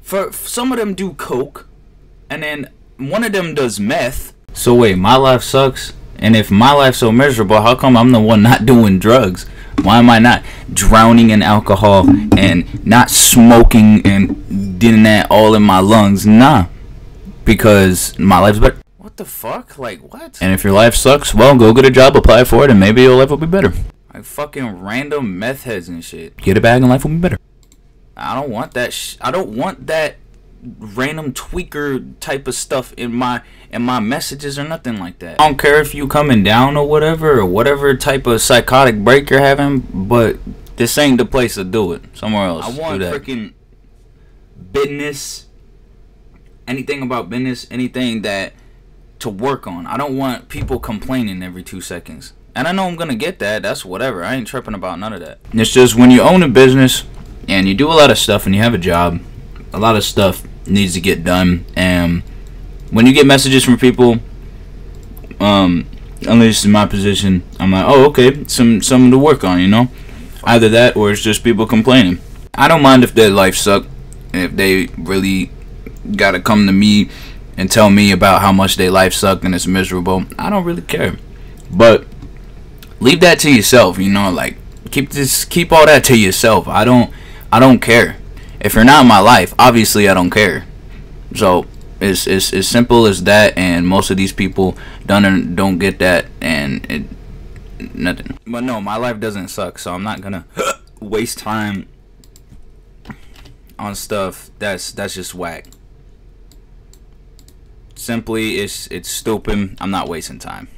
For some of them do coke, and then one of them does meth. So wait, my life sucks? And if my life's so miserable, how come I'm the one not doing drugs? Why am I not drowning in alcohol and not smoking and getting that all in my lungs? Nah, because my life's better. What the fuck? Like, what? And if your life sucks, well, go get a job, apply for it, and maybe your life will be better. Like fucking random meth heads and shit. Get a bag and life will be better. I don't want that I don't want that random tweaker type of stuff in my messages or nothing like that. I don't care if you coming down or whatever type of psychotic break you're having, but this ain't the place to do it. Somewhere else. I want freaking business, anything about business, anything that to work on. I don't want people complaining every 2 seconds. And I know I'm gonna get that. That's whatever. I ain't tripping about none of that. It's just when you own a business and you do a lot of stuff and you have a job, a lot of stuff needs to get done. And when you get messages from people, at least in my position, I'm like, oh, okay, something to work on, you know? Either that or it's just people complaining. I don't mind if their life suck, if they really gotta come to me and tell me about how much their life sucked and it's miserable. I don't really care. But leave that to yourself, you know, like keep all that to yourself. I don't care. If you're not in my life, obviously I don't care. So it's as simple as that, and most of these people don't get that, and nothing. But no, my life doesn't suck, so I'm not gonna waste time on stuff that's just whack. Simply, it's stupid. I'm not wasting time.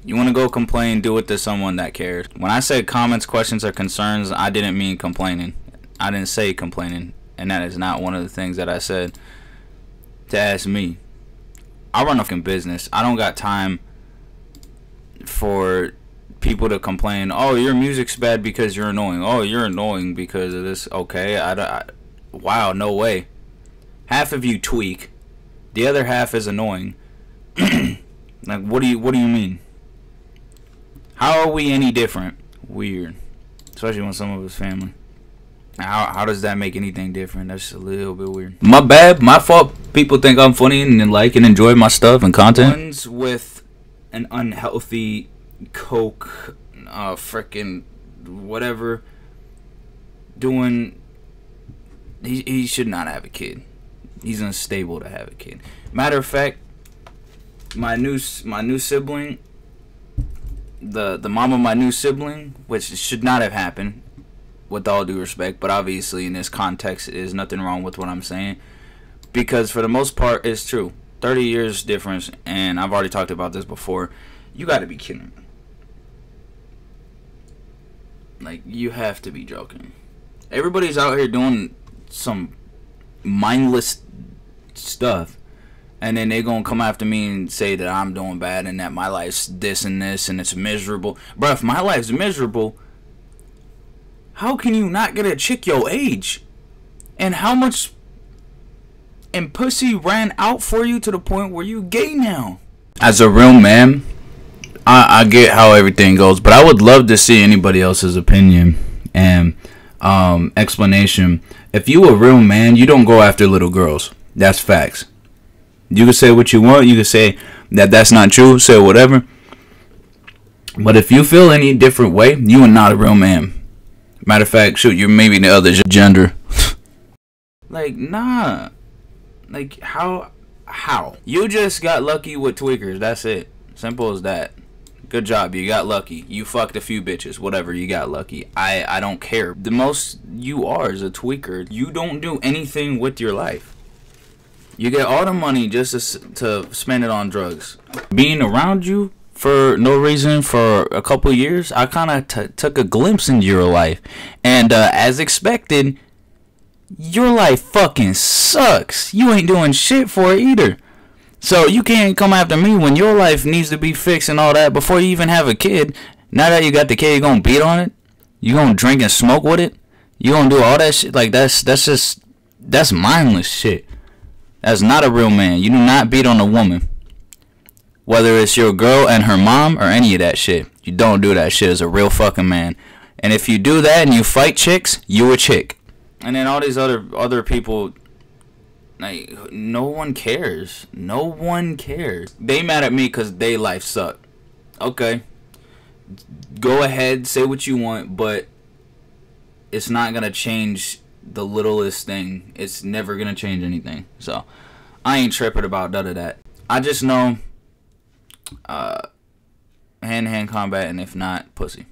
You want to go complain, do it to someone that cares. When I said comments, questions, or concerns, I didn't mean complaining. I didn't say complaining, and that is not one of the things that I said to ask me. I run a fucking business. I don't got time for people to complain, oh, your music's bad because you're annoying. Oh, you're annoying because of this. Okay, wow, no way. Half of you tweak. The other half is annoying. Like, what do you mean? How are we any different? Weird. Especially when some of us family. How does that make anything different? That's a little bit weird. My bad. My fault. People think I'm funny and like and enjoy my stuff and content. Ones with an unhealthy coke, frickin' whatever, doing. He should not have a kid. He's unstable to have a kid. Matter of fact, my new sibling, the mom of my new sibling, which should not have happened, with all due respect, but obviously in this context there's nothing wrong with what I'm saying, because for the most part it's true. 30 years difference, and I've already talked about this before. You gotta be kidding me. Like, you have to be joking. Everybody's out here doing some mindless stuff, and then they gonna come after me and say that I'm doing bad and that my life's this and this and it's miserable. Bruh, if my life's miserable, how can you not get a chick your age? And how much and pussy ran out for you to the point where you gay now? As a real man, I get how everything goes, but I would love to see anybody else's opinion and explanation. If you a real man, you don't go after little girls. That's facts. You can say what you want. You can say that that's not true. Say whatever. But if you feel any different way, you are not a real man. Matter of fact, shoot, you're maybe the other gender. Like, nah. Like, how? You just got lucky with tweakers. That's it. Simple as that. Good job. You got lucky. You fucked a few bitches. Whatever. You got lucky. I don't care. The most you are is a tweaker. You don't do anything with your life. You get all the money just to spend it on drugs. Being around you for no reason for a couple years, I kind of took a glimpse into your life, and as expected, your life fucking sucks. You ain't doing shit for it either. So you can't come after me when your life needs to be fixed and all that before you even have a kid. Now that you got the kid, you gonna beat on it? You gonna drink and smoke with it? You gonna do all that shit? Like, that's mindless shit. That's not a real man. You do not beat on a woman. Whether it's your girl and her mom or any of that shit. You don't do that shit as a real fucking man. And if you do that and you fight chicks, you a chick. And then all these other people, like, no one cares. No one cares. They mad at me because they life suck. Okay. Go ahead, say what you want, but it's not going to change the littlest thing. It's never going to change anything. So, I ain't tripping about none of that. I just know hand-to-hand combat, and if not, pussy.